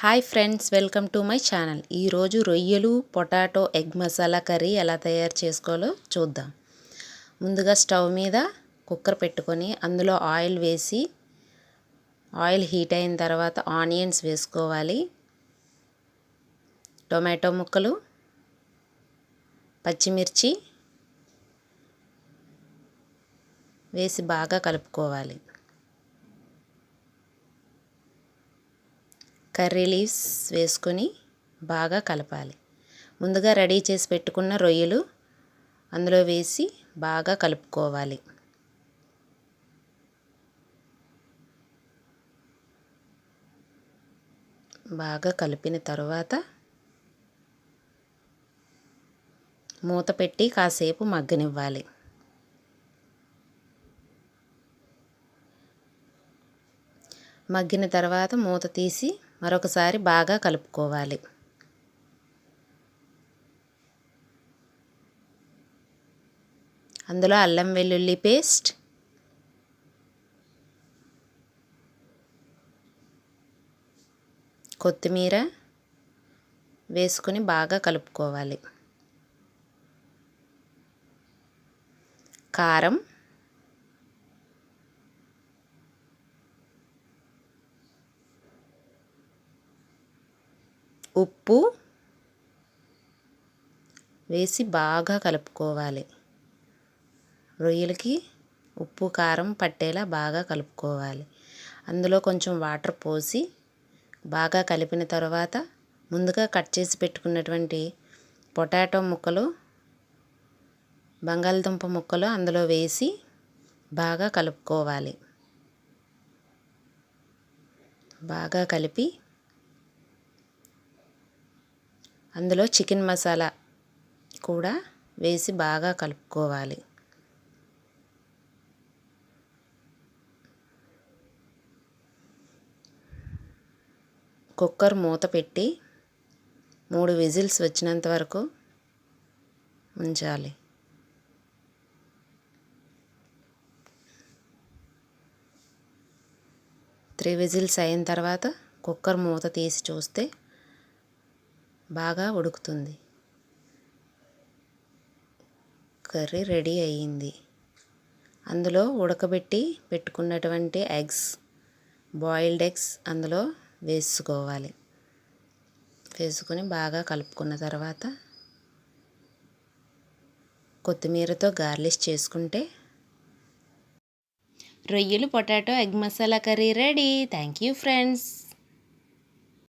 Hi friends, welcome to my channel. ఈరోజు రొయ్యలు potato egg masala curry ఎలా తయారు చేసుకోవాలో చూద్దాం. ముందుగా స్టవ్ మీద కుక్కర్ పెట్టుకొని అందులో ఆయిల్ వేసి ఆయిల్ హీట్ అయిన తర్వాత ఆనియన్స్ వేసుకోవాలి. టొమాటో ముక్కలు, పచ్చిమిర్చి వేసి బాగా కలుపుకోవాలి. కర్రీ లీవ్స్ వేసుకొని బాగా కలపాలి. ముందుగా రెడీ చేసి పెట్టుకున్న రొయ్యలు అందులో వేసి బాగా కలుపుకోవాలి. బాగా కలిపిన తర్వాత మూత పెట్టి కాసేపు మగ్గనివ్వాలి. మగ్గిన తర్వాత మూత తీసి మరొకసారి బాగా కలుపుకోవాలి. అందులో అల్లం వెల్లుల్లి పేస్ట్, కొత్తిమీర వేసుకొని బాగా కలుపుకోవాలి. కారం, ఉప్పు వేసి బాగా కలుపుకోవాలి. రొయ్యలకి ఉప్పు కారం పట్టేలా బాగా కలుపుకోవాలి. అందులో కొంచెం వాటర్ పోసి బాగా కలిపిన తర్వాత ముందుగా కట్ చేసి పెట్టుకున్నటువంటి పొటాటో ముక్కలు, బంగాళదుంప ముక్కలు అందులో వేసి బాగా కలుపుకోవాలి. బాగా కలిపి అందులో చికెన్ మసాలా కూడా వేసి బాగా కలుపుకోవాలి. కుక్కర్ మూత పెట్టి 3 విజిల్స్ వచ్చినంత వరకు ఉంచాలి. త్రీ విజిల్స్ అయిన తర్వాత కుక్కర్ మూత తీసి చూస్తే బాగా ఉడుకుతుంది. కర్రీ రెడీ అయ్యింది. అందులో ఉడకబెట్టి పెట్టుకున్నటువంటి బాయిల్డ్ ఎగ్స్ అందులో వేసుకోవాలి. వేసుకొని బాగా కలుపుకున్న తర్వాత కొత్తిమీరతో గార్నిష్ చేసుకుంటే రొయ్యలు potato egg masala curry ready. Thank you friends.